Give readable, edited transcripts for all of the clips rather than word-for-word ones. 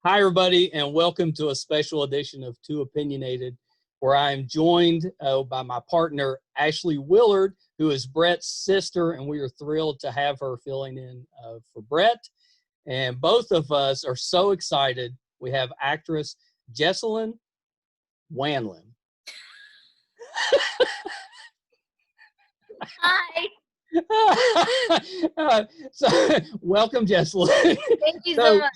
Hi, everybody, and welcome to a special edition of Too Opinionated, where I am joined by my partner, Ashley Willard, who is Brett's sister, and we are thrilled to have her filling in for Brett. And both of us are so excited. We have actress Jessalyn Wanlim. Hi. So, welcome, Jessalyn. Thank you so much.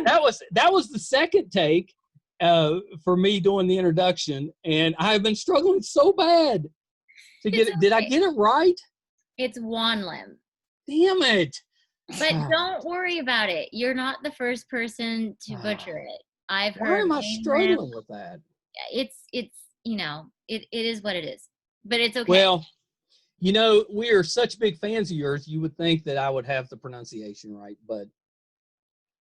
that was the second take for me doing the introduction, and I've been struggling so bad to get it. Did I get it right? It's Wanlim. Damn it! But don't worry about it. You're not the first person to butcher it. I've heard. Why am I struggling with that? It's you know, it is what it is. But it's okay. Well, you know, we are such big fans of yours. You would think that I would have the pronunciation right, but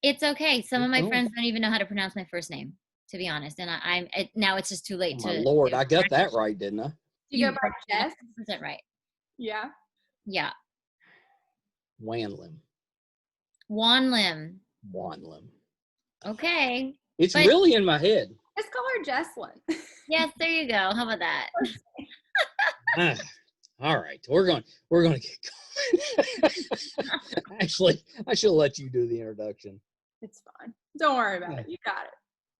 it's okay. Some of my friends don't even know how to pronounce my first name, to be honest. And now it's just too late to. My Lord, I got that right, didn't I? You go by Jess? 100% right. Yeah. Yeah. Wanlim. Wanlim. Wanlim. Okay. It's really in my head. Just call her Jessalyn. Yes, there you go. How about that? All right, we're going to get going. Actually, I should let you do the introduction. It's fine. Don't worry about it. You got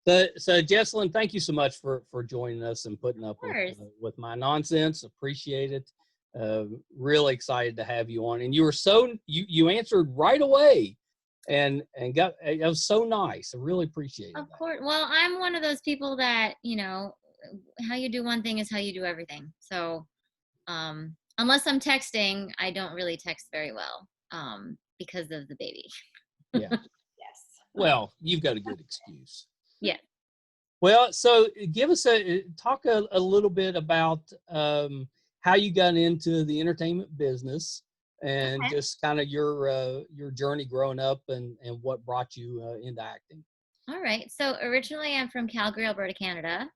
it. So Jessalyn, thank you so much for joining us and putting up with my nonsense. Appreciate it. Really excited to have you on. And you were you answered right away, and it was so nice. I really appreciate it. Of course. Well, I'm one of those people that, you know, how you do one thing is how you do everything. So unless I'm texting, I don't really text very well because of the baby. Yeah. Yes. Well, you've got a good excuse. Yeah. Well, so give us talk a little bit about how you got into the entertainment business and just kind of your journey growing up and what brought you into acting. All right. So originally I'm from Calgary, Alberta, Canada,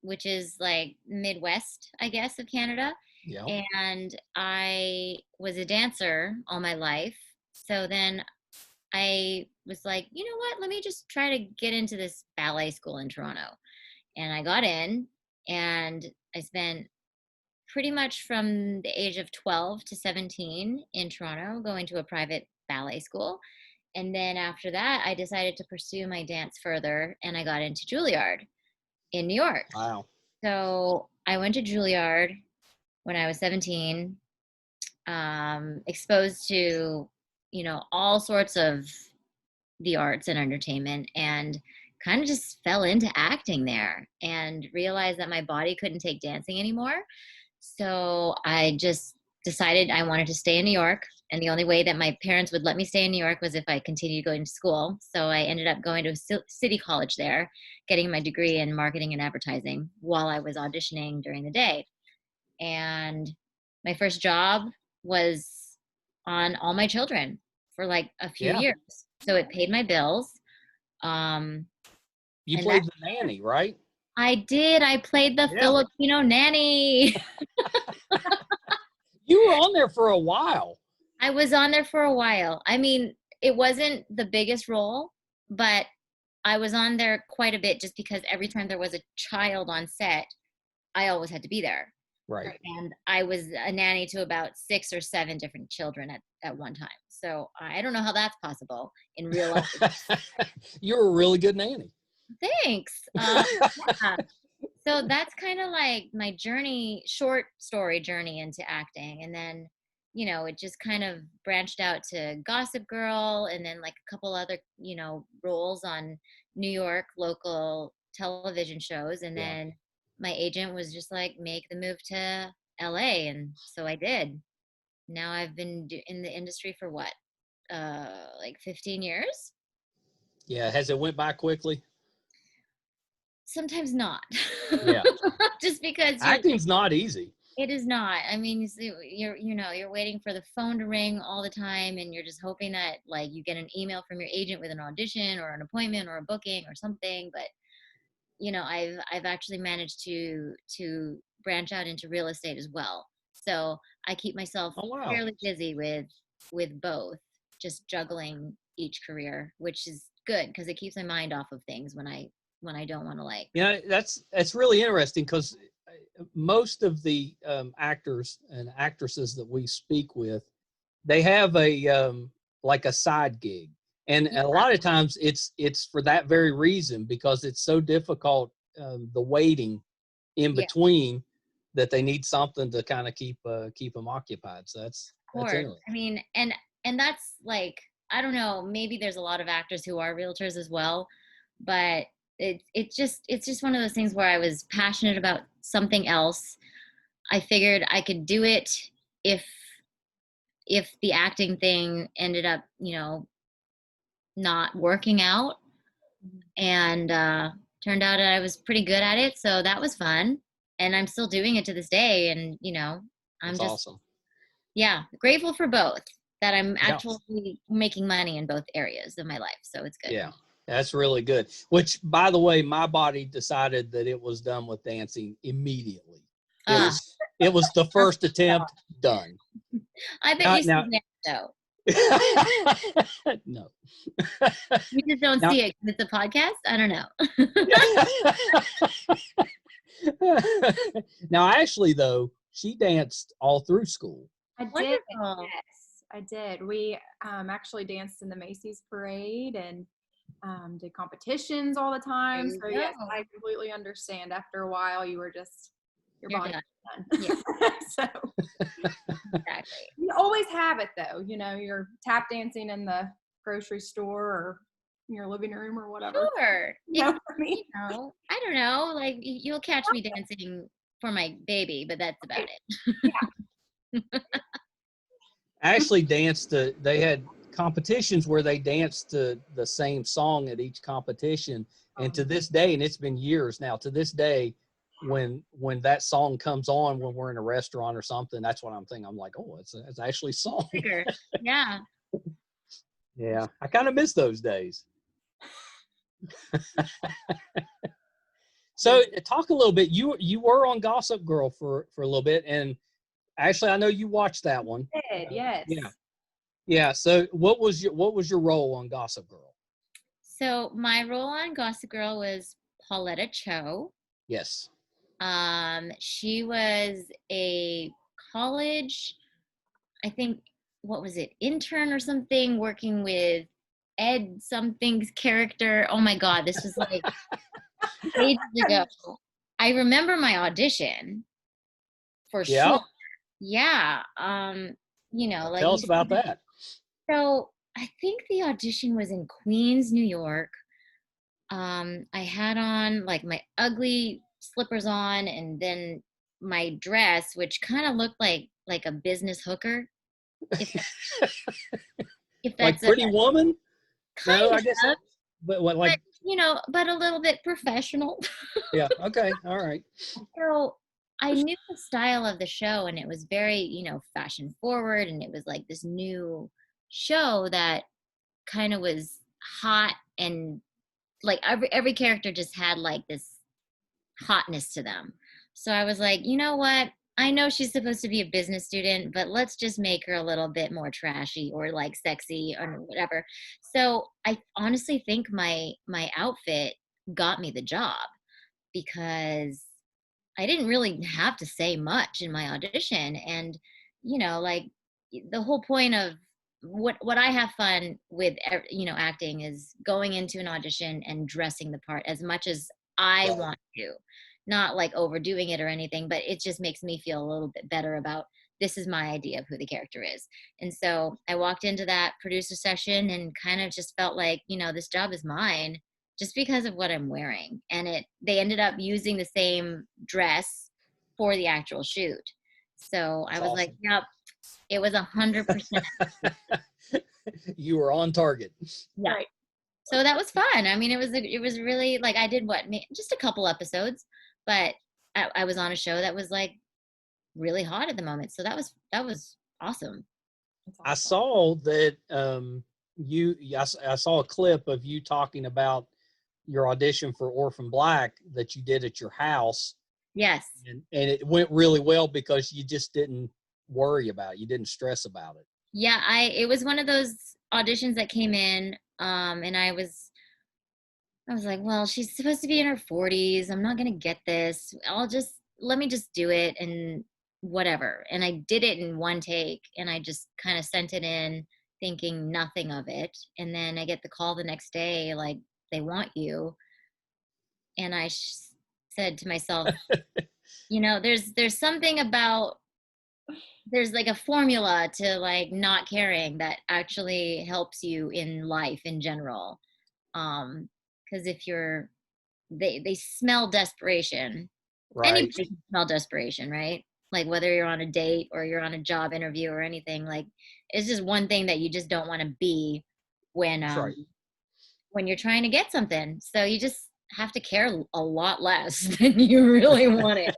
which is like Midwest, I guess, of Canada. Yeah. And I was a dancer all my life. So then I was like, you know what, let me just try to get into this ballet school in Toronto. And I got in, and I spent pretty much from the age of 12 to 17 in Toronto going to a private ballet school. And then after that, I decided to pursue my dance further, and I got into Juilliard in New York. Wow. So I went to Juilliard when I was 17, exposed to, you know, all sorts of the arts and entertainment, and kind of just fell into acting there and realized that my body couldn't take dancing anymore. So I just decided I wanted to stay in New York. And the only way that my parents would let me stay in New York was if I continued going to school. So I ended up going to a city college there, getting my degree in marketing and advertising while I was auditioning during the day. And my first job was on All My Children for like a few years. So it paid my bills. You played the nanny, right? I did. I played the Filipino nanny. You were on there for a while. I was on there for a while. I mean, it wasn't the biggest role, but I was on there quite a bit just because every time there was a child on set, I always had to be there. Right. And I was a nanny to about 6 or 7 different children at one time. So I don't know how that's possible in real life. You're a really good nanny. Thanks. Yeah. So that's kind of like my journey, short story journey into acting. And then, you know, it just kind of branched out to Gossip Girl, and then like a couple other, you know, roles on New York local television shows. And then my agent was just like, make the move to LA. And so I did. Now I've been in the industry for what, like 15 years? Yeah. Has it went by quickly? Sometimes not. Yeah. Just because acting's not easy. It is not. I mean, you're waiting for the phone to ring all the time, and you're just hoping that like you get an email from your agent with an audition or an appointment or a booking or something. But you know, I've actually managed to branch out into real estate as well. So I keep myself fairly busy with both. just juggling each career, which is good because it keeps my mind off of things when I don't want to like. Yeah, that's really interesting because most of the actors and actresses that we speak with, they have a like a side gig, and a lot of times it's for that very reason, because it's so difficult, the waiting in between, that they need something to kind of keep them occupied. So that's interesting. I mean, and that's like, I don't know, maybe there's a lot of actors who are realtors as well, but it's just one of those things where I was passionate about something else. I figured I could do it if the acting thing ended up, not working out, and turned out I was pretty good at it. So that was fun. And I'm still doing it to this day. And, I'm That's just awesome. Yeah, grateful for both, that I'm actually making money in both areas of my life. So it's good. Yeah, that's really good. Which, by the way, my body decided that it was done with dancing immediately. It was the first attempt, done. I bet you still dance though. No. You just don't see it because it's a podcast? I don't know. Now, Ashley, though, she danced all through school. I did. Yes, I did. We actually danced in the Macy's parade and did competitions all the time. So yes, I completely understand. After a while, you were just, your body done. Yeah. So exactly. You always have it though. You're tap dancing in the grocery store or in your living room or whatever. Sure. You know what I mean? I don't know. Like, you'll catch me dancing for my baby, but that's about it. Yeah. Ashley danced they had competitions where they danced to the same song at each competition. And to this day, and it's been years now, to this day, when that song comes on when we're in a restaurant or something, that's what I'm thinking. I'm like, oh, it's Ashley's song. Yeah. Yeah. I kind of miss those days. So talk a little bit. You were on Gossip Girl for a little bit, and Ashley, I know you watched that one. I did, yes. Yeah. Yeah. So what was your role on Gossip Girl? So my role on Gossip Girl was Pauletta Cho. Yes. She was a college, I think, what was it, intern or something, working with Ed something's character. Oh my God, this was like ages ago. I remember my audition for sure. Yeah. Like, tell us about that. So I think the audition was in Queens, New York. I had on like my ugly slippers on, and then my dress, which kind of looked like a business hooker. If that's like Pretty Woman? Kind of. But what, like, but a little bit professional. Yeah. Okay. All right. So I knew the style of the show, and it was very, fashion forward, and it was like this new show that kind of was hot, and like every character just had like this hotness to them. So I was like, you know what? I know she's supposed to be a business student, but let's just make her a little bit more trashy or like sexy or whatever. So I honestly think my outfit got me the job, because I didn't really have to say much in my audition. And, like, the whole point of what I have fun with, acting, is going into an audition and dressing the part as much as I want to, not like overdoing it or anything, but it just makes me feel a little bit better about, this is my idea of who the character is. And so I walked into that producer session and kind of just felt like, this job is mine, just because of what I'm wearing. And they ended up using the same dress for the actual shoot. So I was awesome. Like, yep, it was 100%. You were on target. Yeah. Right. So that was fun. I mean, it was really, like, I did just a couple episodes, but I was on a show that was like really hot at the moment. So that was awesome. I saw that I saw a clip of you talking about your audition for Orphan Black that you did at your house. Yes. And it went really well because you just didn't worry about it. You didn't stress about it. Yeah, it was one of those auditions that came in, and I was like, well, she's supposed to be in her 40s. I'm not gonna get this. Let me just do it and whatever. And I did it in one take, and I just kind of sent it in thinking nothing of it. And then I get the call the next day, like, they want you. And I said to myself, there's something about, there's like a formula to like not caring that actually helps you in life in general. Because if they smell desperation. Right. Anybody can smell desperation, right? Like whether you're on a date or you're on a job interview or anything, like it's just one thing that you just don't want to be when Right. when you're trying to get something. So you just have to care a lot less than you really want it.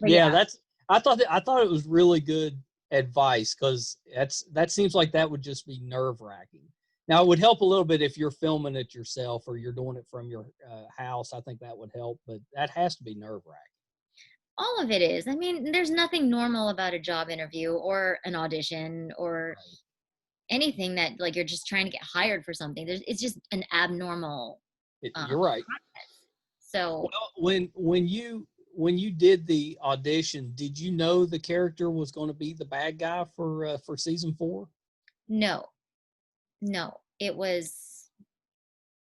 Yeah, I thought it was really good advice, because that seems like that would just be nerve-wracking. Now, it would help a little bit if you're filming it yourself or you're doing it from your house. I think that would help, but that has to be nerve-wracking. All of it is. I mean, there's nothing normal about a job interview or an audition or anything that like you're just trying to get hired for something. It's just an abnormal. You're right. Process. So when you did the audition, did you know the character was going to be the bad guy for season 4? No, it was,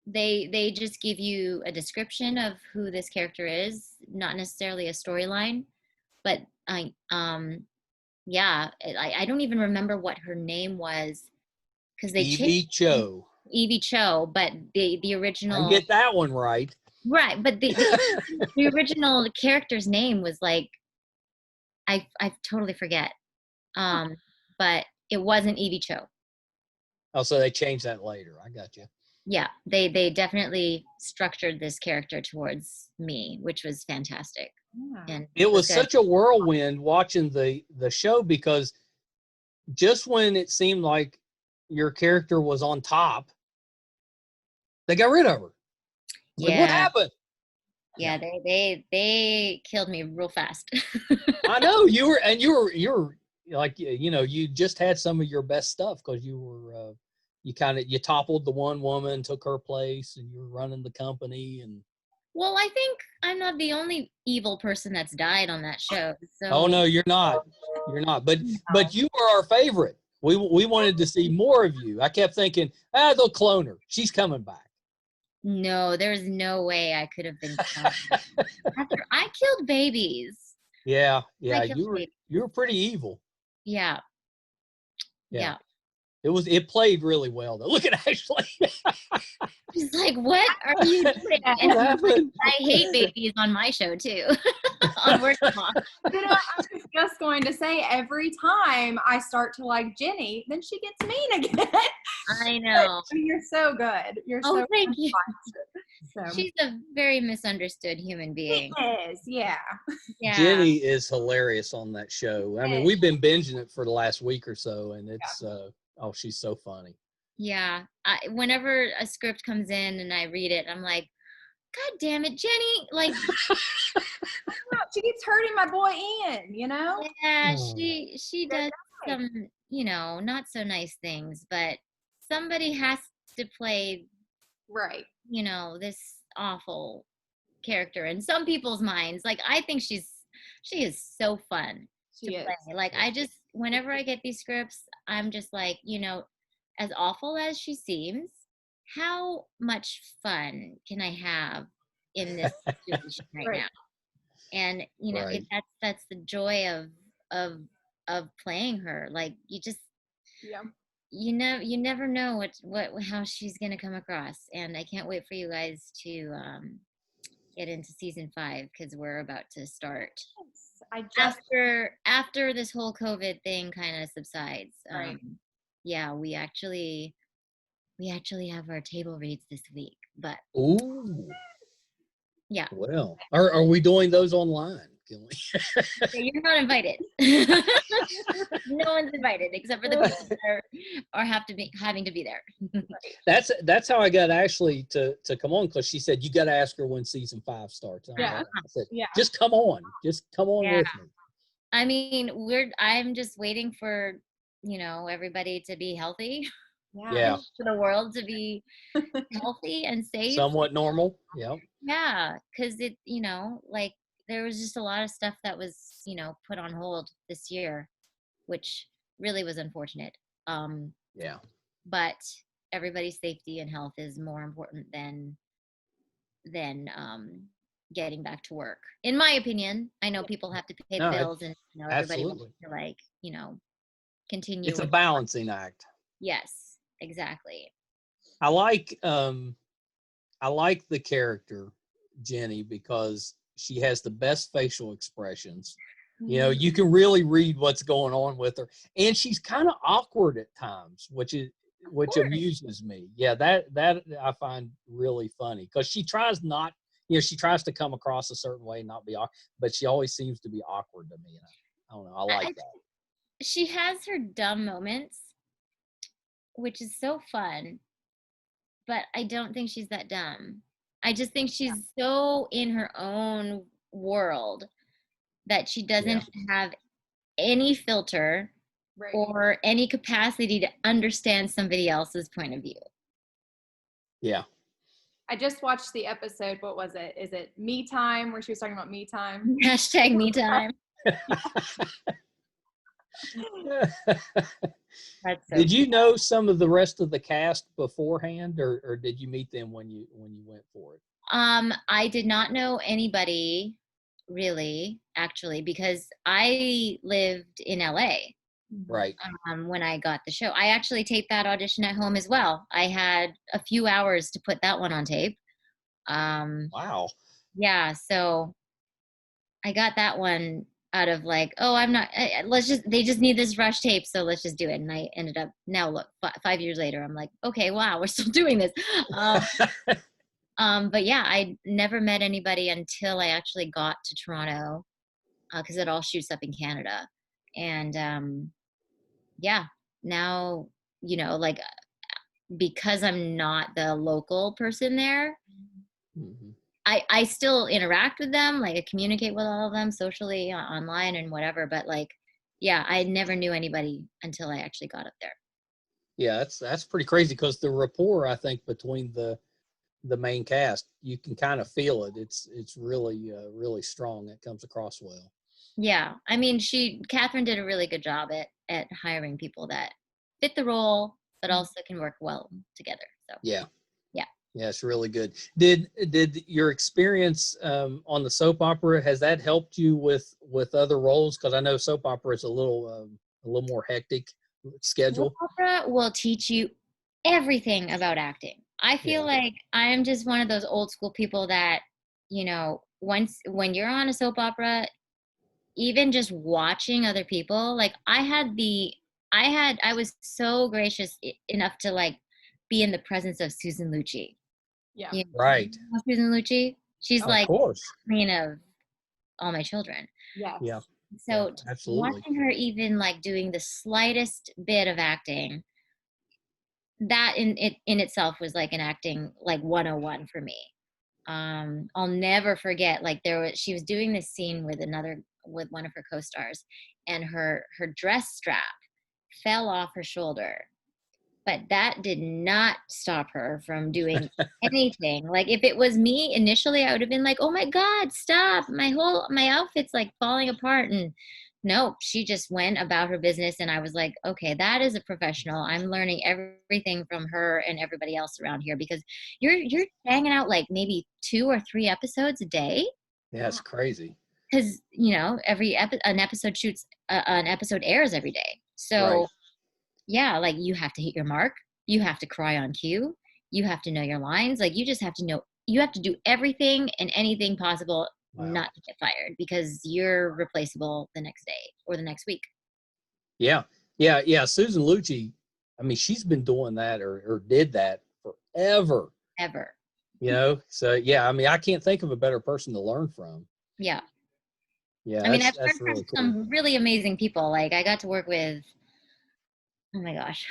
they just give you a description of who this character is, not necessarily a storyline, but I don't even remember what her name was, because they Evie Cho. Evie Cho, but the original, I get that one right. Right, but the original character's name was like, I totally forget, but it wasn't Evie Cho. Oh, so they changed that later. I got you. Yeah, they definitely structured this character towards me, which was fantastic. Yeah. And it was such a whirlwind watching the show, because just when it seemed like your character was on top, they got rid of her. Like, what happened? Yeah, they killed me real fast. I know you were like, you just had some of your best stuff, because you were you toppled the one woman, took her place, and you were running the company. And well, I think I'm not the only evil person that's died on that show. So oh no, you're not. But you were our favorite. We wanted to see more of you. I kept thinking, they'll clone her. She's coming back. No, there's no way I could have been cloned. After I killed babies. Yeah, you were pretty evil. Yeah. It played really well though. Look at Ashley. She's like, what are you doing? And I hate babies on my show too. On Work Mom. I was just going to say, every time I start to like Jenny, then she gets mean again. I know. You're so good. You're so thank you. So. She's a very misunderstood human being. She is, yeah. Jenny is hilarious on that show. I mean, we've been binging it for the last week or so, and it's she's so funny. Yeah. Whenever a script comes in and I read it, I'm like, God damn it, Jenny! Like, she keeps hurting my boy Ian. Yeah, she does some, not so nice things, but somebody has to play, right? This awful character in some people's minds. Like, I think she is so fun to play. Like, whenever I get these scripts, I'm just like, as awful as she seems, how much fun can I have in this situation right now? And that's the joy of playing her. Like, you just you never know how she's gonna come across. And I can't wait for you guys to get into season 5, because we're about to start after this whole COVID thing kind of subsides. We actually have our table reads this week, but yeah. Well, are we doing those online? Can we? You're not invited. No one's invited except for the people that are having to be there. That's how I got Ashley to come on, because she said, you got to ask her when season 5 starts. I said, just come on with me. I mean, I'm just waiting for everybody to be healthy. Yeah. For the world to be healthy and safe. Somewhat normal. Yep. Yeah, because like there was just a lot of stuff that was, put on hold this year, which really was unfortunate. Yeah. But everybody's safety and health is more important than getting back to work. In my opinion, I know people have to pay the bills, and everybody wants absolutely. to continue. It's a balancing act. Yes, exactly. I like the character Jenny because she has the best facial expressions. You can really read what's going on with her, and she's kind of awkward at times, which amuses me. Yeah, that I find really funny because she tries not, she tries to come across a certain way and not be awkward, but she always seems to be awkward to me. And I don't know, I like that. She has her dumb moments, which is so fun, but I don't think she's that dumb. I just think she's so in her own world that she doesn't have any filter or any capacity to understand somebody else's point of view. Yeah. I just watched the episode. What was it? Is it Me Time, where she was talking about me time? Hashtag me time. Did you know some of the rest of the cast beforehand, or did you meet them when you went for it? I did not know anybody really, actually, because I lived in LA. Right. When I got the show, I actually taped that audition at home as well. I had a few hours to put that one on tape. Wow. Yeah, so I got that one out of like, they just need this rush tape, so let's just do it. And I ended up, now look, 5 years later, I'm like, okay, wow, we're still doing this. But yeah, I never met anybody until I actually got to Toronto, because it all shoots up in Canada. And yeah, now, like, because I'm not the local person there, Mm-hmm. I still interact with them, like I communicate with all of them socially, online and whatever, but like, yeah, I never knew anybody until I actually got up there. Yeah, that's pretty crazy because the rapport, I think, between the main cast, you can kind of feel it. It's really really strong. It comes across well. Yeah, I mean, Catherine did a really good job at hiring people that fit the role, but also can work well together. So yeah, yeah, it's really good. Did your experience on the soap opera, has that helped you with other roles? Because I know soap opera is a little more hectic schedule. soap opera will teach you everything about acting. I feel like I am just one of those old school people that, when you're on a soap opera, even just watching other people, like I was so gracious enough to like be in the presence of Susan Lucci. Yeah. Right. Susan Lucci. She's Of course. queen of all my children. Yes. Yeah. So absolutely. watching her even like doing the slightest bit of acting, that in itself was like an acting like 101 for me. I'll never forget, like she was doing this scene with one of her co-stars, and her dress strap fell off her shoulder, but that did not stop her from doing anything. Like if it was me initially, I would have been like, oh my God, stop, my outfit's like falling apart. And no, she just went about her business, and I was like, okay, that is a professional. I'm learning everything from her and everybody else around here, because you're hanging out like maybe 2 or 3 episodes a day. Yeah, it's crazy. Because an episode airs every day. So yeah, like you have to hit your mark, you have to cry on cue, you have to know your lines, like you just have to know, you have to do everything and anything possible not to get fired, because you're replaceable the next day or the next week. Yeah. Susan Lucci, I mean, she's been doing that or did that forever. Ever. So yeah, I mean, I can't think of a better person to learn from. Yeah. Yeah. I mean, I've that's learned really from some really amazing people. Like I got to work with, oh my gosh,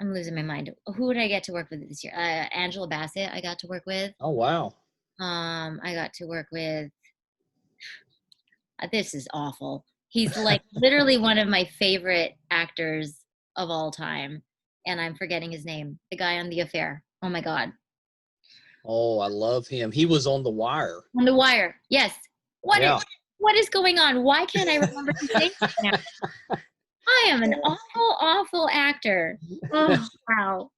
I'm losing my mind. Who did I get to work with this year? Angela Bassett, I got to work with. Oh, wow. I got to work with, this is awful. He's like literally one of my favorite actors of all time. And I'm forgetting his name. The guy on The Affair. Oh my God. Oh, I love him. He was on The Wire. On The Wire. Yes. Yeah. What is going on? Why can't I remember his name now? I am an awful, awful actor. Oh, wow.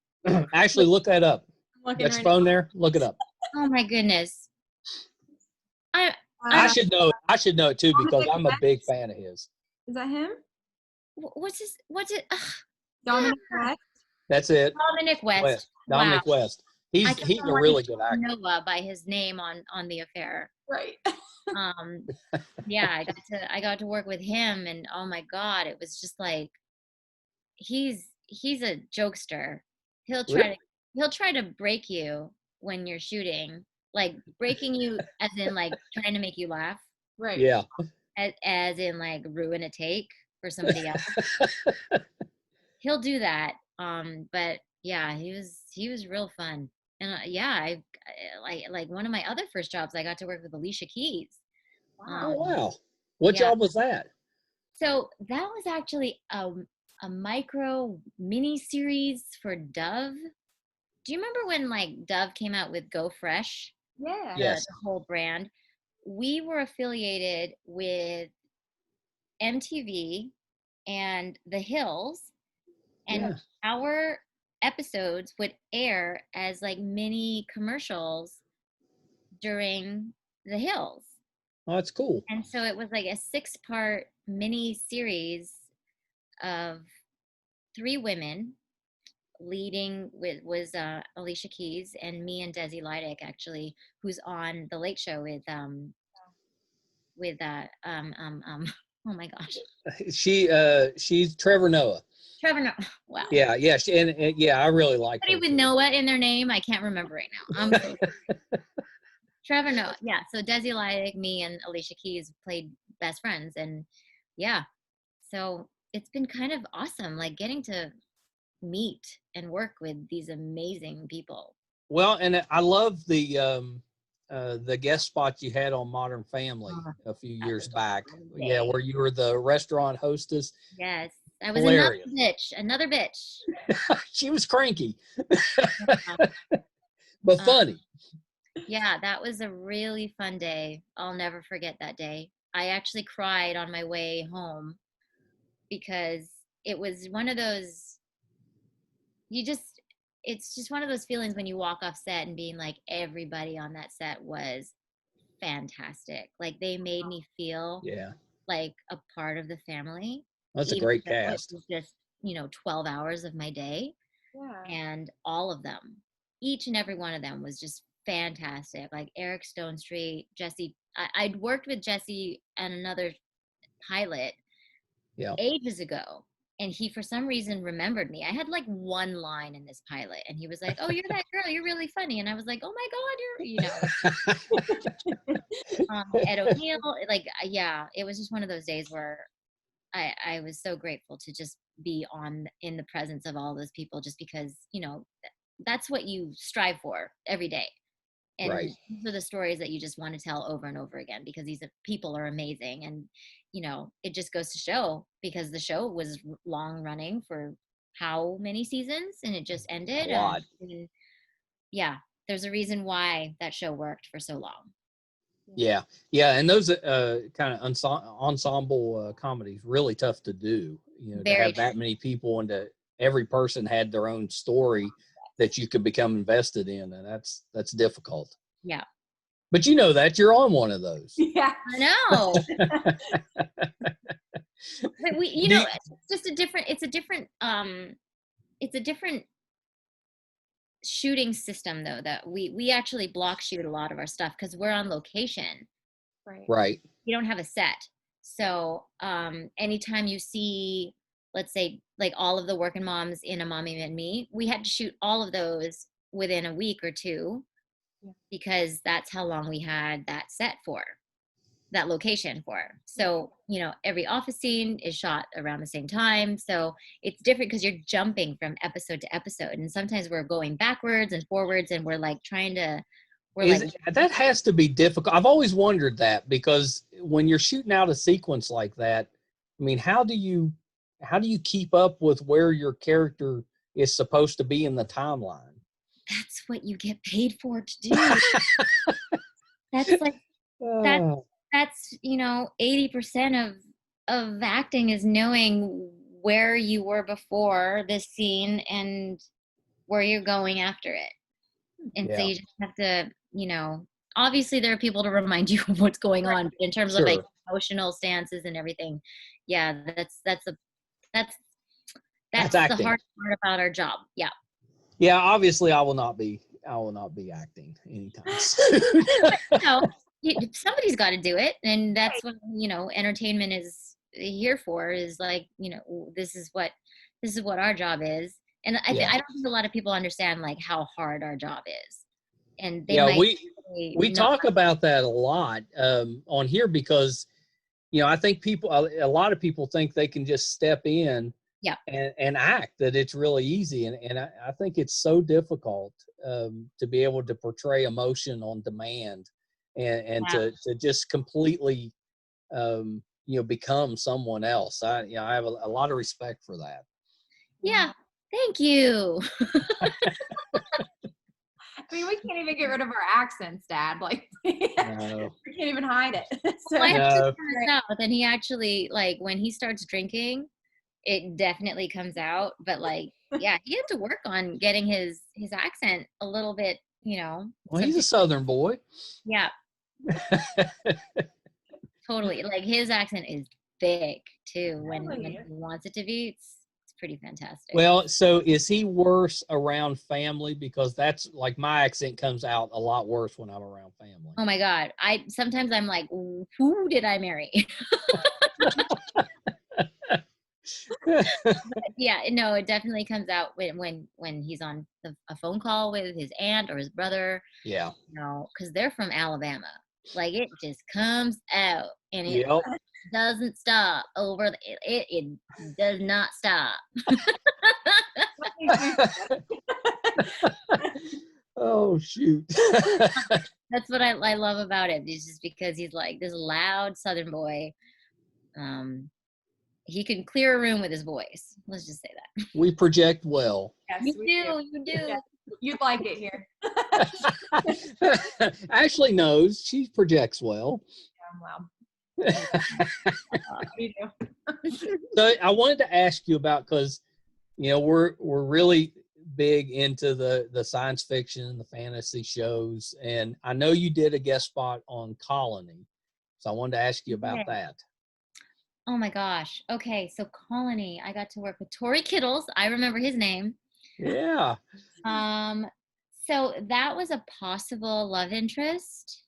Actually, look that up. Looking Got your right phone there? Look it up. Oh my goodness. I should know it. I should know it too because I'm a big fan of his. Is that him? What's it? Dominic West? That's it. Dominic West. Dominic Wow. West. He's a really good actor. Noah by his name on The Affair. Right. Yeah, I got to work with him, and oh my God, it was just like he's a jokester. He'll try to break you when you're shooting, like breaking you as in like trying to make you laugh. Right. Yeah. As in like ruin a take for somebody else. He'll do that. But yeah, he was real fun. And I like one of my other first jobs, I got to work with Alicia Keys. Oh wow! What yeah. job was that? So that was actually a micro mini series for Dove. Do you remember when like Dove came out with Go Fresh? Yeah. Yes. The whole brand. We were affiliated with MTV and The Hills, and our episodes would air as like mini commercials during The Hills. Oh, that's cool. And so it was like a 6-part mini series of 3 women. Leading was Alicia Keys and me and Desi Lydic, actually, who's on the Late Show with oh my gosh, She's Trevor Noah. Trevor Noah. Wow. Yeah, and yeah, I really like her. Somebody with Noah in their name, I can't remember right now. Trevor Noah. Yeah, so Desi Lydic, me, and Alicia Keys played best friends, and yeah, so it's been kind of awesome, like getting to meet and work with these amazing people. Well, and I love the guest spot you had on Modern Family a few years back. Yeah, where you were the restaurant hostess. Yes, I was Hilarious. another bitch. She was cranky, but funny. Yeah, that was a really fun day. I'll never forget that day. I actually cried on my way home because it was one of those, it's just one of those feelings when you walk off set and being like, everybody on that set was fantastic. Like they made me feel like a part of the family. That's a great cast. It was just, 12 hours of my day. Yeah. And all of them, each and every one of them was just fantastic. Like Eric Stone Street, Jesse. I'd worked with Jesse and another pilot ages ago, and he for some reason remembered me. I had like one line in this pilot, and he was like, "Oh, you're that girl. You're really funny." And I was like, "Oh my God, you're." Ed O'Neill, it was just one of those days where I was so grateful to just be in the presence of all those people, just because that's what you strive for every day. And these are the stories that you just want to tell over and over again, because these people are amazing. And, it just goes to show, because the show was long running for how many seasons, and it just ended. A lot. And there's a reason why that show worked for so long. Yeah. And those kind of ensemble comedies, really tough to do, to have that many people, and every person had their own story that you could become invested in, and that's difficult. Yeah. But that you're on one of those. Yeah, I know. But it's a different shooting system, though, that we actually block shoot a lot of our stuff because we're on location. Right. You don't have a set. So anytime you see, let's say, like all of the working moms in A Mommy and Me, we had to shoot all of those within a week or two, because that's how long we had that set for, that location for. So, every office scene is shot around the same time. So it's different because you're jumping from episode to episode. And sometimes we're going backwards and forwards, and we're like trying to, that has to be difficult. I've always wondered that, because when you're shooting out a sequence like that, I mean, how do you how do you keep up with where your character is supposed to be in the timeline? That's what you get paid for to do. That's like that's 80% of acting is knowing where you were before this scene and where you're going after it. And so you just have to, obviously there are people to remind you of what's going on, but in terms of like emotional stances and everything, yeah, that's the acting. hard part about our job. Yeah. Yeah, obviously I will not be acting anytime soon. Somebody's got to do it, and that's what entertainment is here for, is like, this is what our job is. And I don't think a lot of people understand like how hard our job is. And they we talk about that a lot on here, because I think a lot of people think they can just step in and act, that it's really easy, and I think it's so difficult to be able to portray emotion on demand and to just completely become someone else. I have a lot of respect for that. Yeah, thank you. I mean, we can't even get rid of our accents, Dad. Like, we can't even hide it. So, and he actually, like, when he starts drinking, it definitely comes out. But like, yeah, he had to work on getting his accent a little bit, Well, he's a Southern boy. Yeah. Totally. Like, his accent is thick too when he wants it to be. It's pretty fantastic. Well, so is he worse around family? Because that's like, my accent comes out a lot worse when I'm around family. Oh my God. Sometimes I'm like, who did I marry? Yeah, no, it definitely comes out when he's on a phone call with his aunt or his brother. Yeah. Because they're from Alabama. Like, it just comes out, and it doesn't stop it does not stop. Oh shoot. That's what I love about it. It's just because he's like this loud Southern boy. He can clear a room with his voice. Let's just say that. We project well. Yes, you do. Yeah. You'd like it here. Ashley knows. She projects well. Yeah, wow. You do. So I wanted to ask you about, because we're really big into the science fiction, the fantasy shows, and I know you did a guest spot on Colony, so I wanted to ask you about that. Oh my gosh. Okay, so Colony, I got to work with Tori Kittles. I remember his name. Yeah. So that was a possible love interest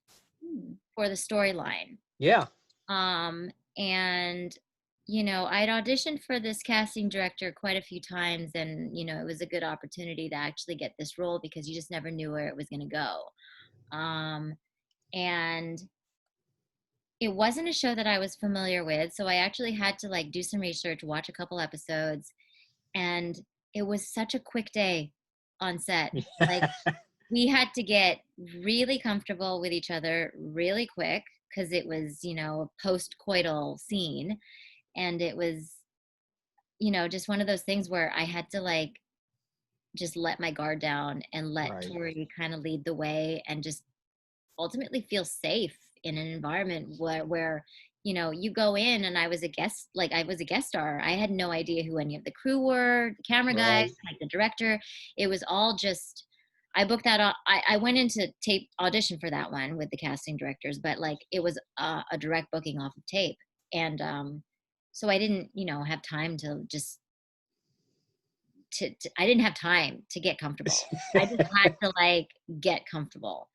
for the storyline. Yeah. And I'd auditioned for this casting director quite a few times, and it was a good opportunity to actually get this role, because you just never knew where it was going to go. And it wasn't a show that I was familiar with, so I actually had to like do some research, watch a couple episodes, and it was such a quick day on set. Like, we had to get really comfortable with each other really quick, because it was, a post-coital scene, and it was, just one of those things where I had to like just let my guard down and let Tori kind of lead the way, and just ultimately feel safe in an environment where you go in, and I was a guest star. I had no idea who any of the crew were, the camera guys, like the director. It was all just, I booked that. I went into tape audition for that one with the casting directors, but like, it was a direct booking off of tape. And so I didn't, have time to just, I didn't have time to get comfortable. I just had to like get comfortable.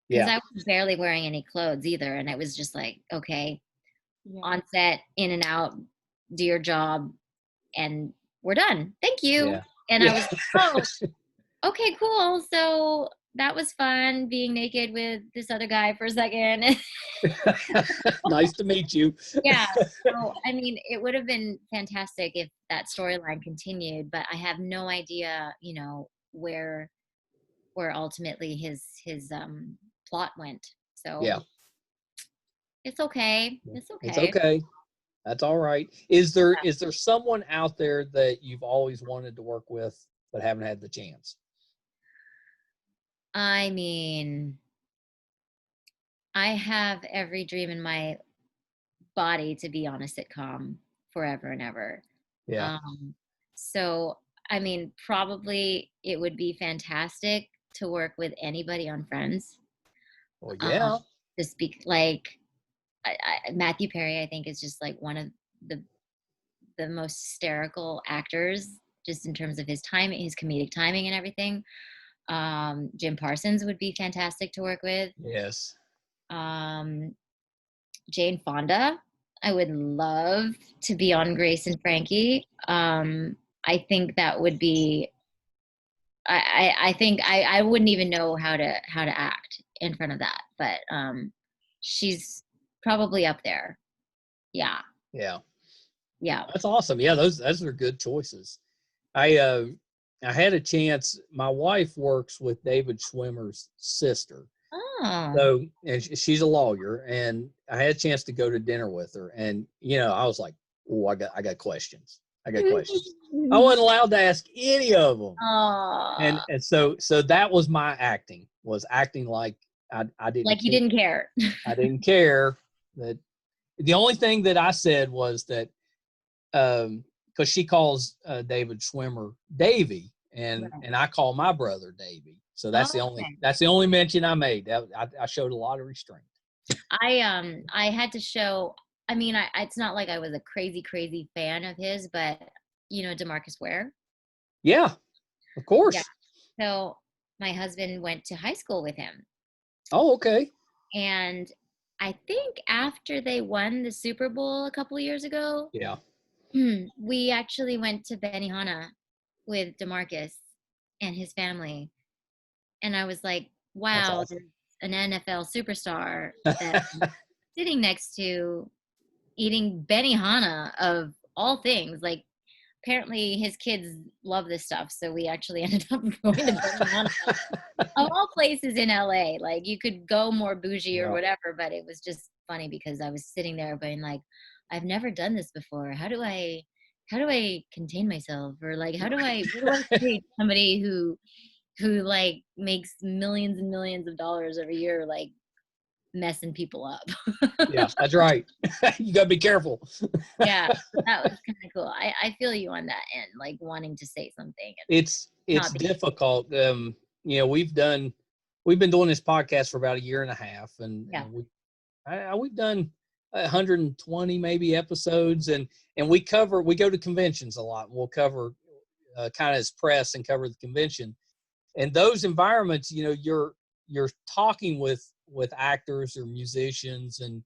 Because I was barely wearing any clothes either. And it was just like, okay, on set, in and out, do your job, and we're done. Thank you. Yeah. And I was, okay, cool. So that was fun, being naked with this other guy for a second. Nice to meet you. Yeah. So, I mean, it would have been fantastic if that storyline continued, but I have no idea, where ultimately his plot went. So it's okay. It's okay. It's okay. That's all right. Is there someone out there that you've always wanted to work with but haven't had the chance? I mean, I have every dream in my body to be on a sitcom forever and ever. Yeah. So, I mean, probably it would be fantastic to work with anybody on Friends. Well, yeah. Just like Matthew Perry, I think is just like one of the most hysterical actors, just in terms of his timing, his comedic timing, and everything. Jim Parsons would be fantastic to work with. Yes. Jane Fonda, I would love to be on Grace and Frankie. I think that would be. I think I wouldn't even know how to act in front of that, but she's probably up there. Yeah. Yeah. Yeah. That's awesome. Yeah, those are good choices. I had a chance. My wife works with David Schwimmer's sister. Oh. So, and she's a lawyer, and I had a chance to go to dinner with her, and I was like, "Oh, I got questions. I got questions." I wasn't allowed to ask any of them. Oh. And so that was my acting. Was acting like I didn't like you didn't care. I didn't care. That the only thing that I said was that because she calls David Schwimmer Davy, and I call my brother Davy. So that's the only mention I made. I showed a lot of restraint. I had to show. I mean, it's not like I was a crazy fan of his, but DeMarcus Ware. Yeah, of course. Yeah. So my husband went to high school with him. Oh, okay. And I think after they won the Super Bowl a couple of years ago, yeah, we actually went to Benihana with DeMarcus and his family. And I was like, wow, awesome. There's an NFL superstar that I'm sitting next to eating Benihana of all things. Like, apparently his kids love this stuff. So we actually ended up going to Benihana of all places in LA. Like, you could go more bougie or whatever, but it was just funny because I was sitting there being like, I've never done this before. How do I contain myself? Or like, what do I say to somebody who like makes millions and millions of dollars every year, like messing people up? Yeah, that's right. You gotta be careful. Yeah, that was kind of cool. I feel you on that end, like wanting to say something. It's difficult. We've been doing this podcast for about a year and a half, and we've done 120 maybe episodes, and we go to conventions a lot. We'll cover kind of as press and cover the convention, and those environments, you're talking with actors or musicians, and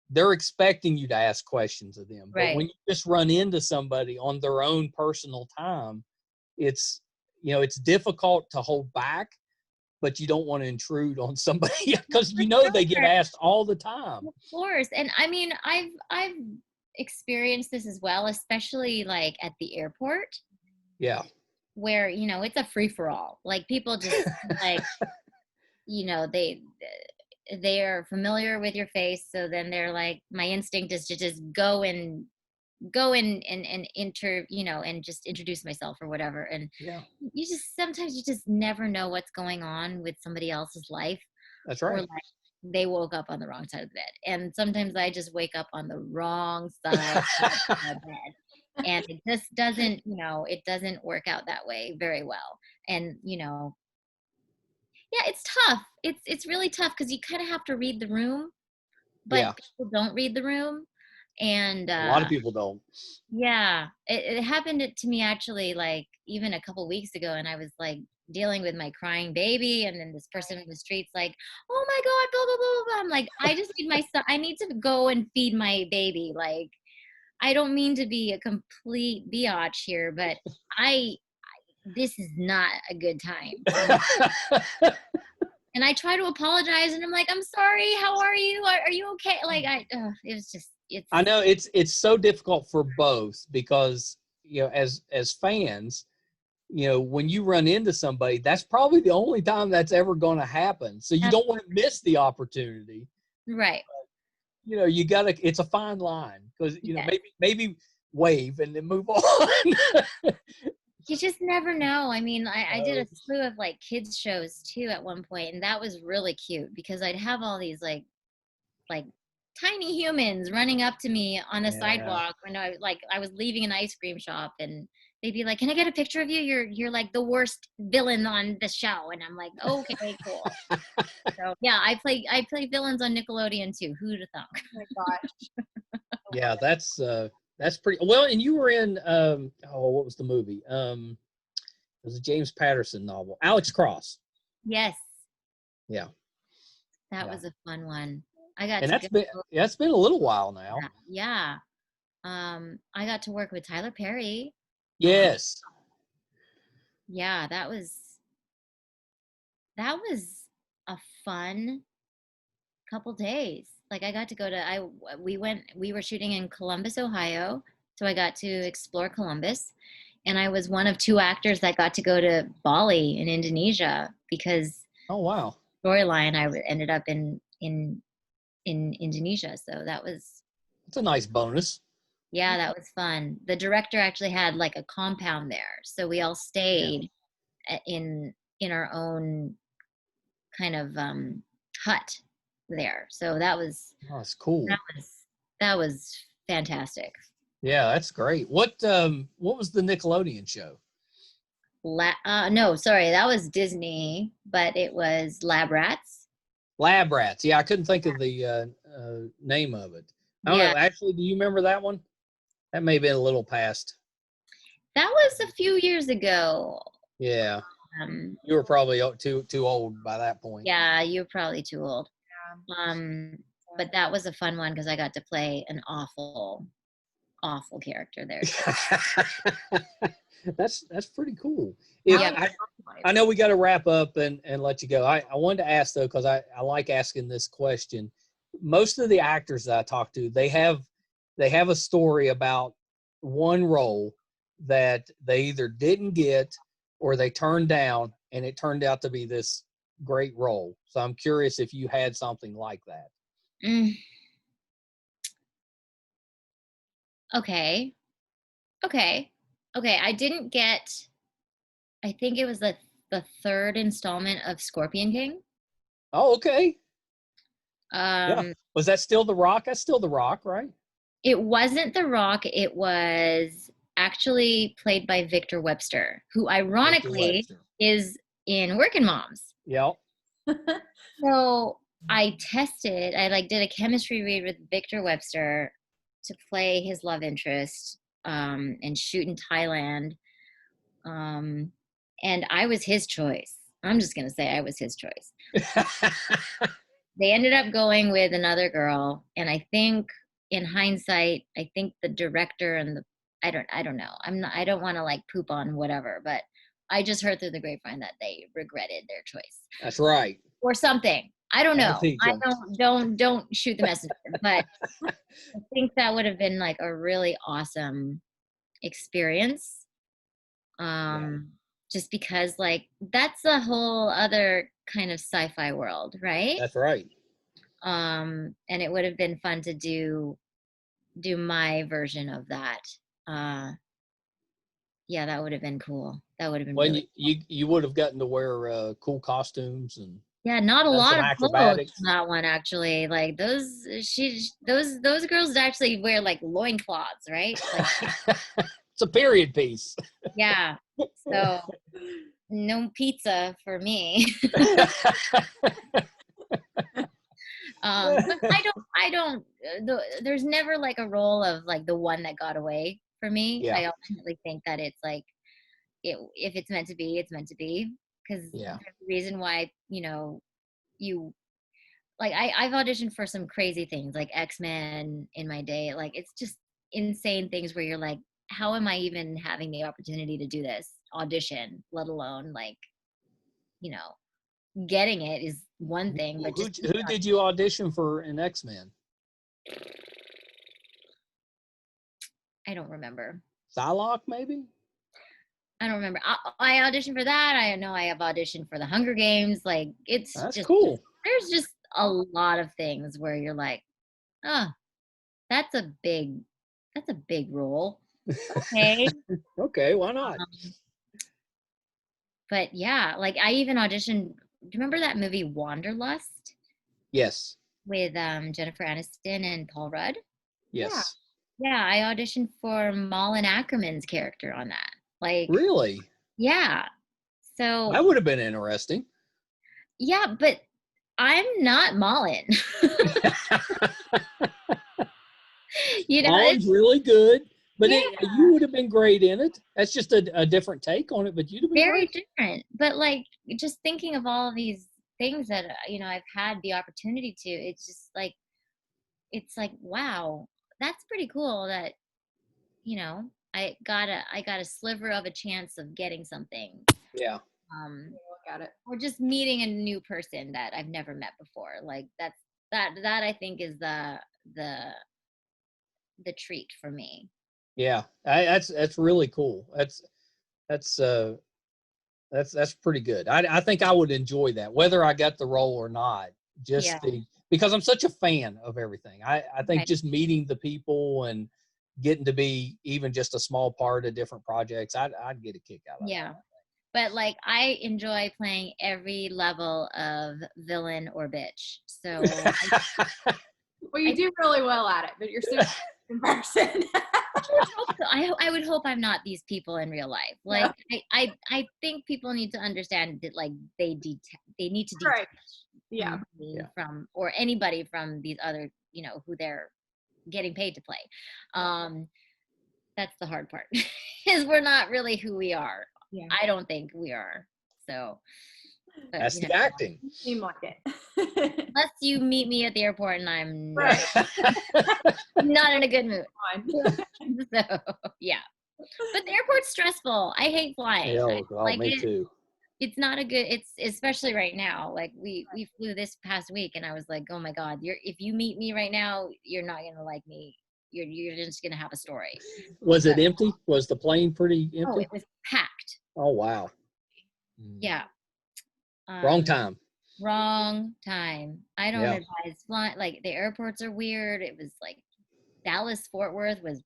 they're expecting you to ask questions of them. But when you just run into somebody on their own personal time, it's difficult to hold back, but you don't want to intrude on somebody because they get asked all the time. Of course. And I mean, I've experienced this as well, especially like at the airport. Yeah. Where, it's a free for all. Like, people just like, they are familiar with your face. So then they're like, my instinct is to just go and and just introduce myself or whatever. And sometimes you just never know what's going on with somebody else's life. That's right. Or like they woke up on the wrong side of the bed. And sometimes I just wake up on the wrong side of the bed. And it just doesn't, it doesn't work out that way very well. And, it's tough. It's really tough because you kind of have to read the room, but people don't read the room. And a lot of people don't. Yeah, it happened to me actually, like even a couple weeks ago, and I was like dealing with my crying baby, and then this person in the street's like, "Oh my God, blah blah blah blah." I'm like, I just need I need to go and feed my baby. Like, I don't mean to be a complete biatch here, but this is not a good time. And I try to apologize, and I'm like, I'm sorry. How are you? Are you okay? Like, it was just, I know it's so difficult for both because, as fans, when you run into somebody, that's probably the only time that's ever going to happen. So you don't want to miss the opportunity. Right. you gotta, it's a fine line because, maybe wave and then move on. You just never know. I mean, I did a slew of like kids shows too at one point, and that was really cute because I'd have all these like tiny humans running up to me on a sidewalk when I was leaving an ice cream shop, and they'd be like, "Can I get a picture of you? You're like the worst villain on the show." And I'm like, "Okay, cool." So yeah, I play villains on Nickelodeon too. Who'd have thought? Oh my gosh. Yeah, that's pretty well. And you were in what was the movie? It was a James Patterson novel, Alex Cross. Yes. Yeah. That was a fun one. I got and to that's been a little while now. Yeah. I got to work with Tyler Perry. Yes. Yeah, that was a fun couple days. Like I got to go to we were shooting in Columbus, Ohio, so I got to explore Columbus, and I was one of 2 actors that got to go to Bali in Indonesia because oh wow, storyline I ended up in Indonesia. So it's a nice bonus. Yeah, that was fun. The director actually had like a compound there, so we all stayed in our own kind of hut there. So that's cool. That was fantastic. Yeah, that's great. What was the Nickelodeon show? No, sorry, that was Disney, but it was Lab Rats. Lab Rats. Yeah, I couldn't think of the name of it. I don't know. Actually, do you remember that one? That may have been a little past. That was a few years ago. Yeah. You were probably too old by that point. Yeah, you were probably too old. Yeah. But that was a fun one because I got to play an awful character there. That's pretty cool. I know we got to wrap up and let you go. I wanted to ask though, because I like asking this question. Most of the actors that I talk to, they have a story about one role that they either didn't get or they turned down, and it turned out to be this great role. So I'm curious if you had something like that. Okay. I didn't get, I think it was the 3rd installment of Scorpion King. Oh, okay. Yeah. Was that still The Rock? That's still The Rock, right? It wasn't The Rock. It was actually played by Victor Webster, who ironically is in Working Moms. Yep. So I did a chemistry read with Victor Webster to play his love interest and shoot in Thailand. And I was his choice. I'm just going to say I was his choice. They ended up going with another girl. And I think in hindsight, I think the director and I don't know. I don't want to like poop on whatever, but I just heard through the grapevine that they regretted their choice. That's right. Or something. I don't know. Don't shoot the messenger. But I think that would have been like a really awesome experience. Just because like that's a whole other kind of sci-fi world, right? That's right. And it would have been fun to do my version of that. Yeah, that would have been cool. That would have been really cool. You would have gotten to wear cool costumes and not a lot of clothes in that one actually. Like those girls actually wear like loincloths, right? Like, it's a period piece. Yeah. So no pizza for me. But I don't there's never like a role of like the one that got away for me. Yeah. I ultimately think that it's like if it's meant to be, it's meant to be. Because there's a reason why, you like I've auditioned for some crazy things like X-Men in my day. Like it's just insane things where you're like, how am I even having the opportunity to do this audition, let alone like, getting it is one thing, but who did you audition for in X-Men? I don't remember. Psylocke, maybe? I don't remember. I auditioned for that. I know I have auditioned for the Hunger Games. Like that's cool. There's just a lot of things where you're like, Oh, that's a big role. Okay. Okay, why not? But yeah, like I even auditioned. Do you remember that movie Wanderlust Yes. with Jennifer Aniston and Paul Rudd? Yes. Yeah, I auditioned for Malin Ackerman's character on that. Like, Really? yeah. So That would have been interesting. yeah, but I'm not Malin. Colin's It's really good, but yeah, you would have been great in it. That's just a different take on it, but you'd have been very great. different. But like just thinking of all of these things that I've had the opportunity to, it's like wow, that's pretty cool that I got a sliver of a chance of getting something. Yeah. Look at it. Or just meeting a new person that I've never met before. Like that I think is the treat for me. Yeah. That's really cool. That's pretty good. I think I would enjoy that, whether I got the role or not. Yeah. Because I'm such a fan of everything. I think Right. just meeting the people and getting to be even just a small part of different projects, I'd get a kick out of Yeah. that. But like I enjoy playing every level of villain or bitch. So Well, you do really well at it, but you're super in person. I would hope I'm not these people in real life. Like I think people need to understand that like they need to detach Right. Yeah. me from or anybody from these other who they're getting paid to play. That's the hard part is we're not really who we are. Yeah. I don't think we are. So but, That's the acting. You seem like it. unless you meet me at the airport and I'm Right. not in a good mood. Fine. So yeah. But the airport's stressful. I hate flying. I Oh, like me it. too. It's not a good. It's especially right now. Like we flew this past week, and I was like, oh my god, if you meet me right now, you're not gonna like me. You're just gonna have a story. Was it empty? Was the plane pretty empty? Oh, it was packed. Oh, wow. Yeah. Wrong time. Wrong time. I don't Yeah. advise flying. Like the airports are weird. It was like Dallas Fort Worth was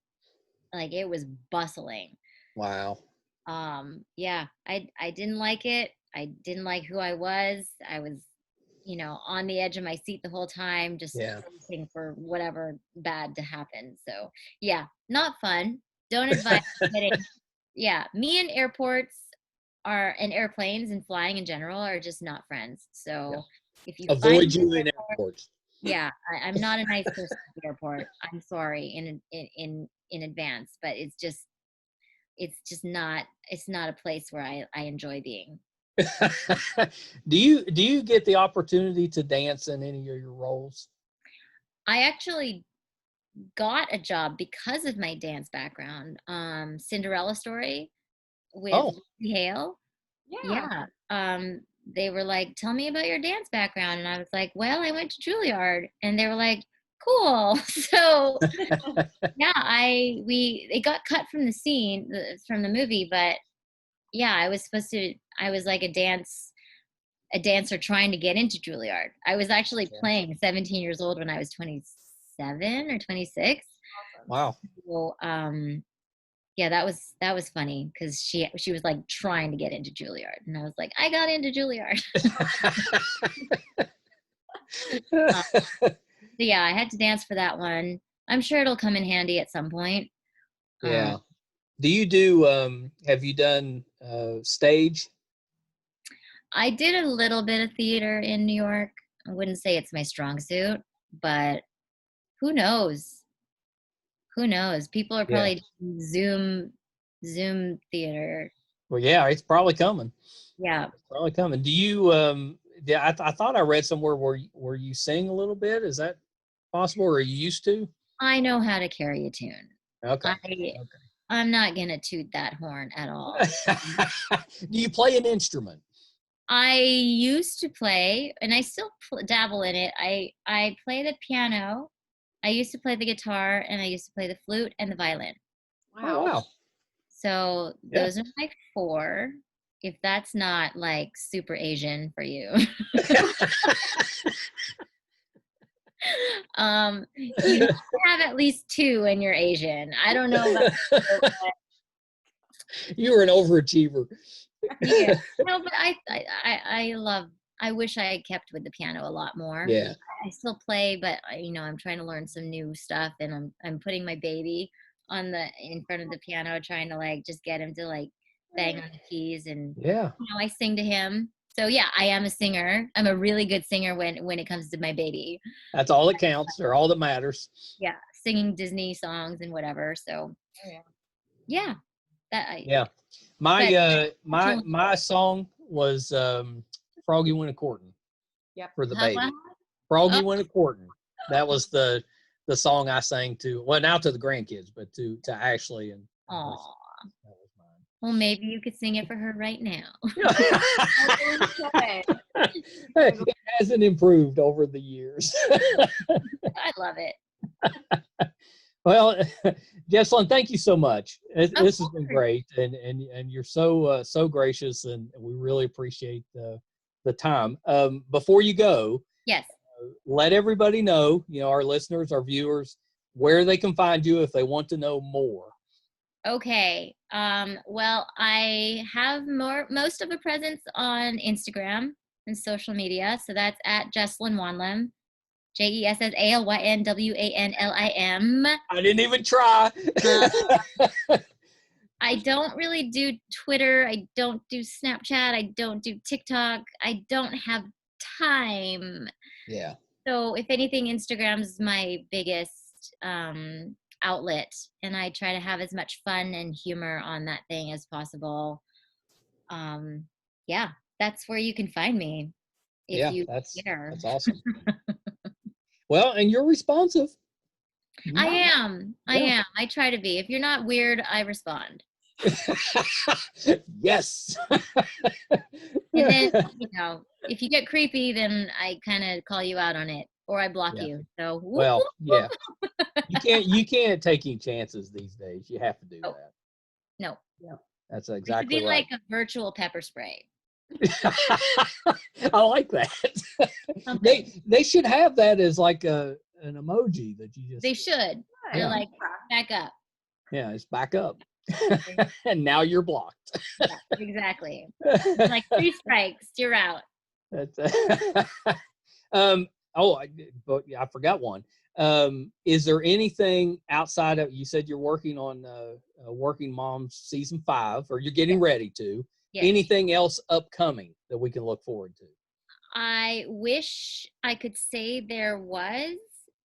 like it was bustling. Wow. Yeah, I didn't like it. I didn't like who I was. I was on the edge of my seat the whole time, just waiting for whatever bad to happen. So yeah, not fun. Don't advise getting me and airports and airplanes and flying in general are just not friends. So if you find Avoid you in airports. yeah, I'm not a nice person at the airport. I'm sorry in advance, but it's just not a place where I enjoy being. Do you get the opportunity to dance in any of your roles? I actually got a job because of my dance background. Cinderella Story with Lucci Hale. Yeah. They were like, tell me about your dance background. And I was like, well, I went to Juilliard. And they were like, cool. So yeah, it got cut from the scene from the movie, but yeah, I was like a dancer trying to get into Juilliard. I was actually playing 17 years old when I was 27 or 26. Wow. So, yeah, that was funny because she was like trying to get into Juilliard, and I was like, I got into Juilliard. So yeah, I had to dance for that one. I'm sure it'll come in handy at some point. Yeah. Do you have you done stage? I did a little bit of theater in New York. I wouldn't say it's my strong suit, but who knows? Who knows? People are probably doing Zoom theater. Well, yeah, it's probably coming. Yeah. It's probably coming. Do you I thought I read somewhere where you sing a little bit. Is that possible, or are you used to? I know how to carry a tune. Okay. I'm not gonna toot that horn at all. Do you play an instrument? I used to play, and I still dabble in it. I play the piano. I used to play the guitar, and I used to play the flute and the violin. Wow. Oh, wow. So those are my 4. If that's not like super Asian for you. You have at least 2 and you're Asian. I don't know about you, but You were an overachiever. yeah. No, but I love. I wish I had kept with the piano a lot more. Yeah. I still play, but I'm trying to learn some new stuff, and I'm putting my baby in front of the piano, trying to like just get him to like bang on the keys, and Yeah. I sing to him. So yeah, I am a singer. I'm a really good singer when it comes to my baby. That's all that counts, or all that matters. Yeah, singing Disney songs and whatever. So yeah, Yeah. My song was Froggy Went a Courtin'. Yep. For the How- baby. Froggy Oh. Went a Courtin'. That was the song I sang to, well, now to the grandkids, but to Ashley and Aw. that was mine. Well, maybe you could sing it for her right now. It hasn't improved over the years. I love it. Well, Jessalyn, thank you so much. This has been course. great, and you're so gracious, and we really appreciate the time. Before you go, Yes. let everybody know, our listeners, our viewers, where they can find you if they want to know more. Okay. Well, I have most of a presence on Instagram and social media. So that's at Jessalyn Wanlim, JESSALYNWANLIM. I didn't even try. I don't really do Twitter. I don't do Snapchat. I don't do TikTok. I don't have time. Yeah. So if anything, Instagram's my biggest outlet, and I try to have as much fun and humor on that thing as possible. Yeah, that's where you can find me if you care. That's awesome. Well, and you're responsive. I am. I try to be. If you're not weird, I respond. Yes. And then, if you get creepy, then I kind of call you out on it, or I block you. So well, yeah. You can't take any chances these days. You have to do that. No. Yeah. That's exactly it should be right. like a virtual pepper spray. I like that. They should have that as like an emoji that you just. They should. They're like, back up. Yeah, it's back up. And now you're blocked. Yeah, exactly. Like 3 strikes, you're out. That's, I forgot one. Is there anything outside of, you said you're working on Working Moms season 5, or you're getting ready to? Yes. Anything else upcoming that we can look forward to? I wish I could say there was.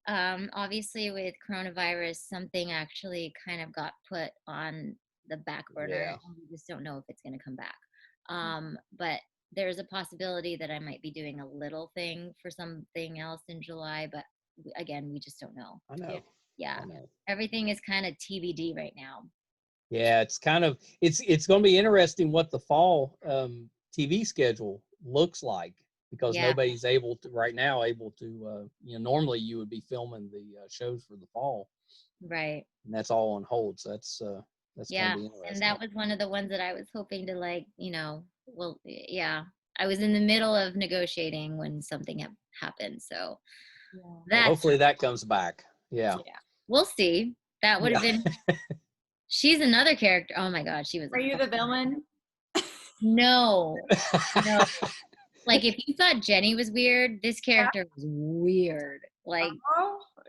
Obviously, with coronavirus, something actually kind of got put on the back burner. Yeah. We just don't know if it's going to come back. But there's a possibility that I might be doing a little thing for something else in July. But again, we just don't know. I know. Yeah. I know. Everything is kind of TBD right now. Yeah, it's kind of it's going to be interesting what the fall TV schedule looks like, because nobody's able to right now normally you would be filming the shows for the fall, right, and that's all on hold. So that's going to be interesting. And that was one of the ones that I was hoping to I was in the middle of negotiating when something happened, so hopefully that comes back. Yeah, we'll see. That would have been. She's another character. Oh my God, she was. Are you the villain? No. Like, if you thought Jenny was weird, this character was weird. Like,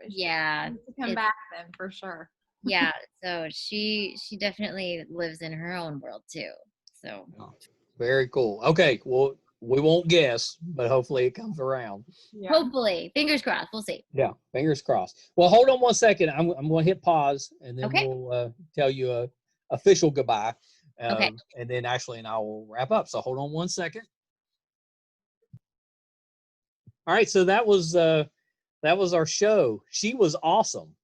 yeah. Come back then for sure. Yeah. So she definitely lives in her own world too. So. Very cool. Okay. Well, we won't guess, but hopefully it comes around. Yeah. Hopefully, fingers crossed. We'll see. Yeah, fingers crossed. Well, hold on one second. I'm going to hit pause, and then we'll tell you a official goodbye. Okay. And then Ashley and I will wrap up. So hold on one second. All right. So that was our show. She was awesome.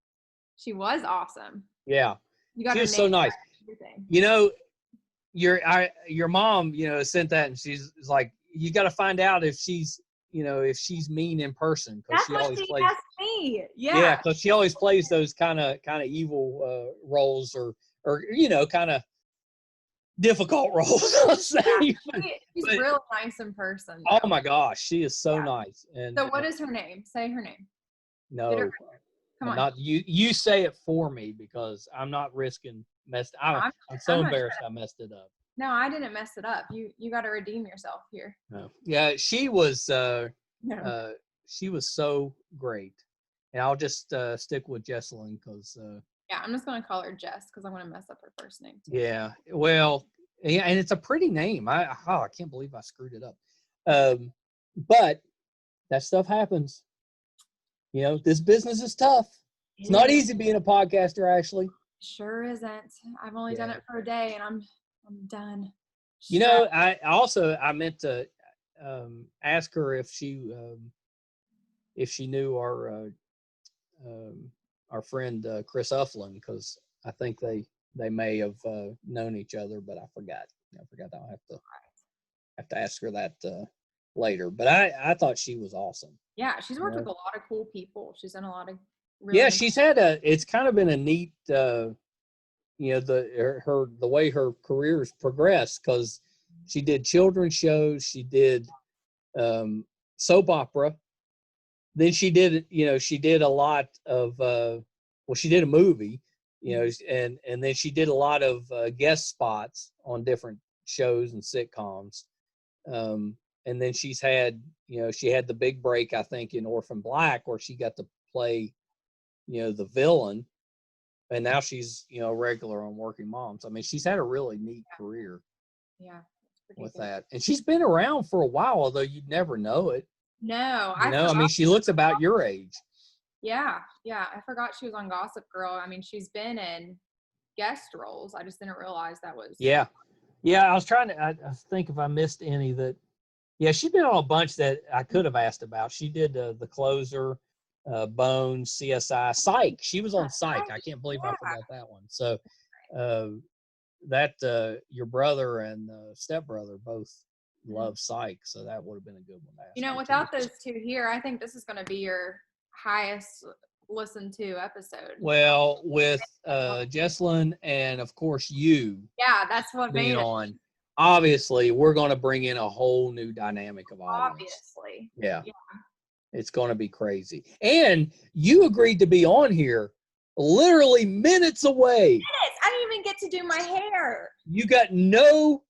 She was awesome. Yeah. She was so nice. Your mom, sent that, and she's like, you got to find out if she's mean in person, because she always plays. Asked me. Yeah, because she always plays those kind of evil roles, or kind of difficult roles. She's really nice in person, though. Oh my gosh, she is so nice. And so, what is her name? Say her name. No, Come on. not you. You say it for me because I'm not risking I'm so I'm not embarrassed I messed it up. No, I didn't mess it up. You got to redeem yourself here. No. Yeah, she was No. she was so great. And I'll just stick with Jessalyn because Yeah, I'm just gonna call her Jess because I'm gonna mess up her first name too. yeah, well, yeah, and it's a pretty name. I can't believe I screwed it up. But that stuff happens. You know, this business is tough. It's not easy being a podcaster, Ashley. Sure isn't. I've only done it for a day and I'm done. You know, I meant to ask her if she knew our friend Chris Ufflin, because I think they may have known each other, but I forgot. I'll have to ask her that later. But I thought she was awesome. Yeah, she's worked with a lot of cool people. She's done a lot of she's had it's kind of been a neat the way her career's progressed, because she did children's shows, she did soap opera, then she did a lot of she did a movie, and then she did a lot of guest spots on different shows and sitcoms, and then she's had she had the big break, I think, in Orphan Black, where she got to play the villain, and now she's regular on Working Moms. I mean, she's had a really neat career. Yeah, with that, and she's been around for a while, although you'd never know it. No, I mean, she looks about your age. Yeah, I forgot she was on Gossip Girl. I mean, she's been in guest roles. I just didn't realize that was. Yeah. I was trying to. I think if I missed any that. Yeah, she's been on a bunch that I could have asked about. She did The Closer, Bones, CSI, Psych. She was on Psych. I can't believe I forgot that one. So, that your brother and stepbrother both love Psych, so that would have been a good one to ask. Without those two here, I think this is going to be your highest listened to episode. Well, with Jessalyn and of course you. Yeah, that's what made it. On. Obviously, we're going to bring in a whole new dynamic of audience. Obviously. Yeah. It's going to be crazy. And you agreed to be on here literally minutes away. I didn't even get to do my hair. You got no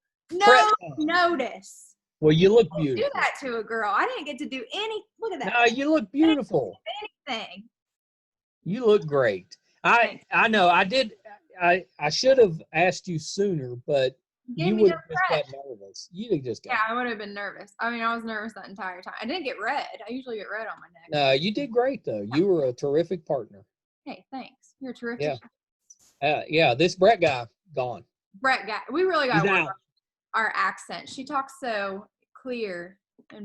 notice. Well, you look beautiful. Do that to a girl. I didn't get to do any. Look at that. No, you look beautiful. Anything. You look great. I know. I did. I should have asked you sooner, but you would have just got nervous. I would have been nervous. I mean, I was nervous that entire time. I didn't get red. I usually get red on my neck. No, you did great though. You were a terrific partner. Hey, thanks. You're terrific. Yeah. This Brett guy gone. We really got to work on our accent. She talks so clear.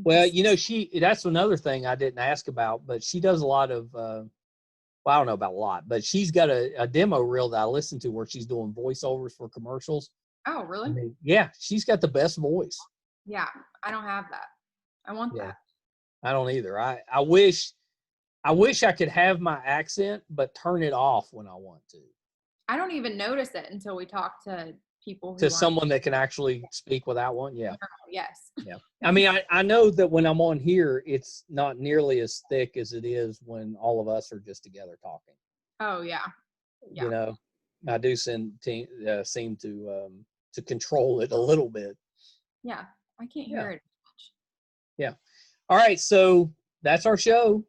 Well, that's another thing I didn't ask about, but she does a lot of. I don't know about a lot, but she's got a demo reel that I listened to where she's doing voiceovers for commercials. Oh, really? I mean, yeah, she's got the best voice. Yeah, I don't have that. I want that. I don't either. I wish I could have my accent, but turn it off when I want to. I don't even notice it until we talk to people. Someone that can actually speak without one. Yeah. Yes. Yeah. I mean, I know that when I'm on here, it's not nearly as thick as it is when all of us are just together talking. Oh yeah. I do seem to control it a little bit. Yeah, I can't hear it much. Yeah. All right, so that's our show.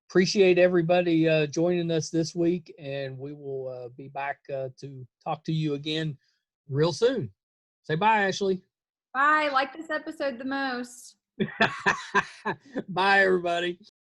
Appreciate everybody joining us this week, and we will be back to talk to you again real soon. Say bye, Ashley. Bye. Like this episode the most. Bye, everybody.